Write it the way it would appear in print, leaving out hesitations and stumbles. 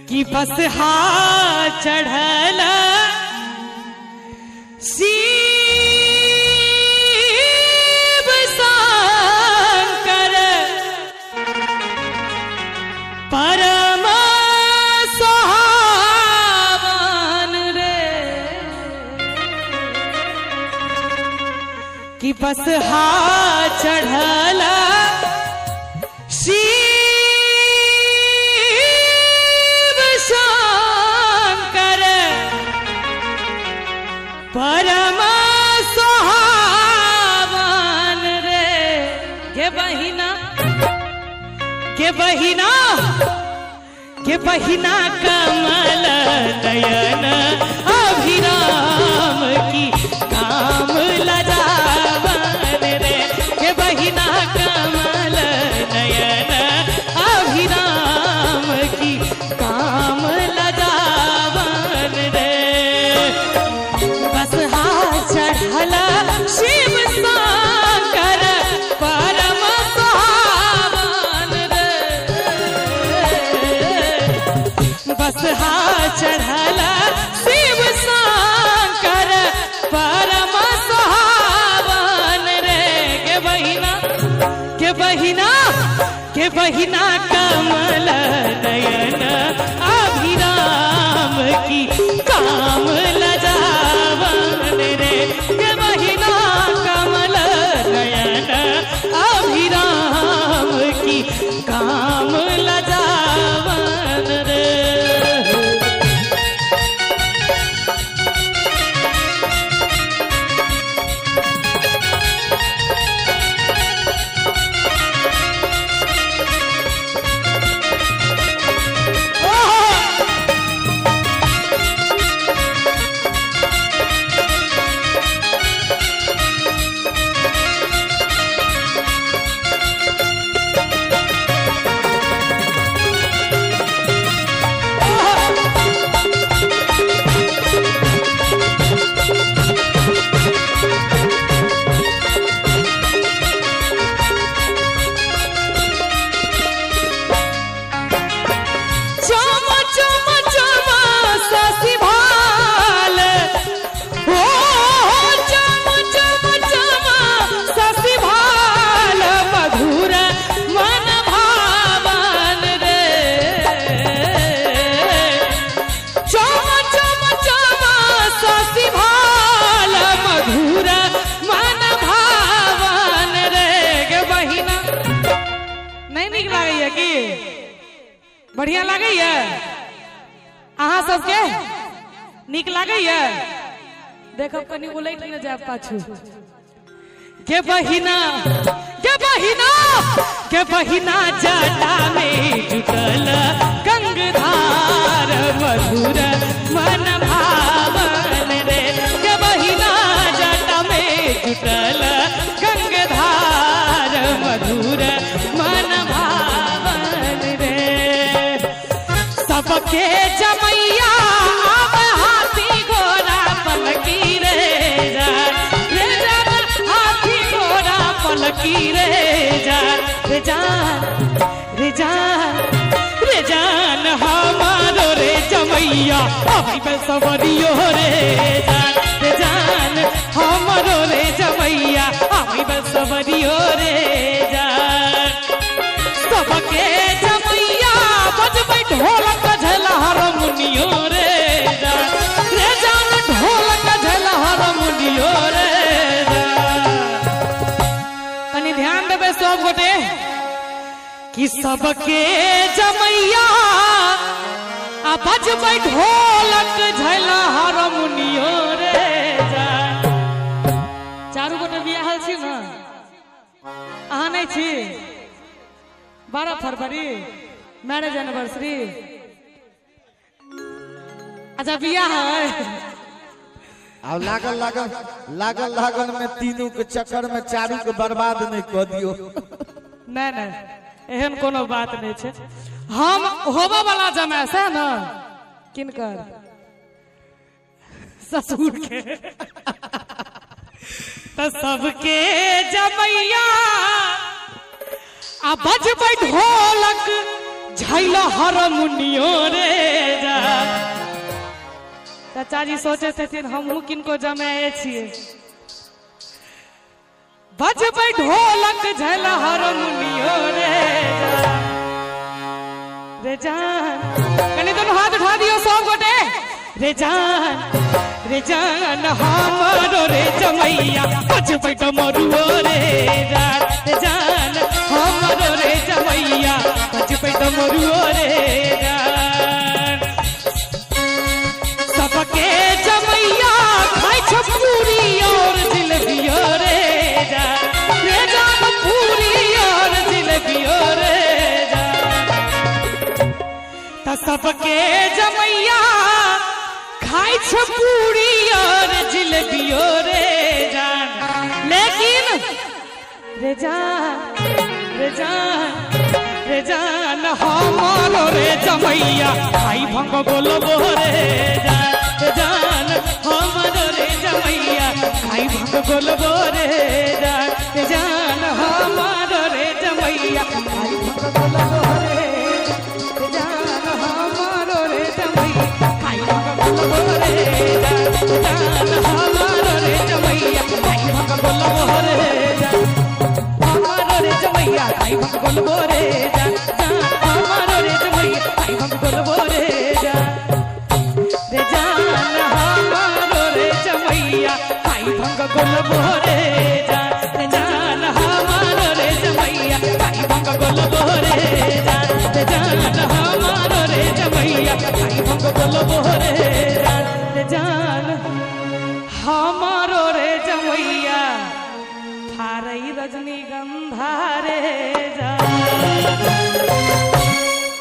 कि बस हाथ चढ़ला शिव शंकर परम सुहावन रे कि बस हाथ चढ़ला परम सुहावन रे के बहिना कमल नयन अभिराम की काम लजावन रे के बहिना कमल नयन अभिराम की काम लजावन रे बस हाथ चढ़ला शिव शंकर परम सुहावन रे बस हाथ चढ़ला शिव शंकर परम सुहावन रे के बहिना कमल नयन अभिराम की काम लजावन रे के बहिना कमल नयन अभिराम की काम लजावन रे बढ़िया लगे अहाँ सबके निक लगे देखो कनी उलट न जाए पाछू के बहिना जटा में जुटल गंगधार मधुर मन भावन रे के बहिना जटा में जुटल गंगधार मधुर मन भावन रे सबके जमैया अब हाथी घोड़ा पलकी रे हाथी घोड़ा पलकी रे जान हमारो रे जमैया अभी सवरियो रे जान हमारो रे जमैया अभी सवरियो रे जान सबके जमैया बजबै ढोलक झला हारमोनियो रे जान ढोलक झला हारमोनियो रे तनी ध्यान देबे सब गोटे कि सबके जमैया आ बजबै ढोलक झला हारमोनियो रे चारू गोटे बियाहल छी न अहाँ नहीं छी 12 फरवरी मैरिज एनिवर्सरी अच्छा बियाह है अब लागल में तीनों के चक्कर में चारू के बर्बाद नहीं कर दियो नहीं एहन कोनो बात नहीं छे हम होबा वाला जमे से न किनकर ससुर के तो सबके जमैया आ बजबै ढोलक झैल हारमोनियो रे चाचा जी सोचे थे हमहू किनको जमाए छिए बजबै ढोलक झल हारमोनियो रे जान कनी दोनों हाथ उठा दियो सब गोटे रे जान हमारो रे जमैया बजबै डमरुओ रे जान हमारो रे जमैया बजबै डमरुओ रे जान सबके जमैया खाइ छ पूरी और जिलेबियो रे जान पूरी और जिलेबियो रे जान त सबके जमैया खाइ छ पूरी और जिलेबियो रे जान लेकिन रे जान हमारो रे जमैया खाइ भंग बोलबो रे जान हमारो रे जमैया खाइ भंग बोलबो रे जान हमारो रे जमैया खाइ भंग बोलबो रे जान हमारो रे जमैया खाइ भंग बोलबो रे जान हमारो रे जमैया खाइ भंग बोलबो रे हमारो रे जमैया खाइ भंग बोलबो रे जान हमारो रे जमैया खाइ भंग बोलबो रे जान हमारो रे जमैया खाइ भंग बोलबो रे जान हमारो रे जमैया खाइ भंग बोलबो रे जान हमारो रे जमैया खाइ भंग बोलबो रे जान हमारो रे जमैया थारई रजनीगंधा रे जान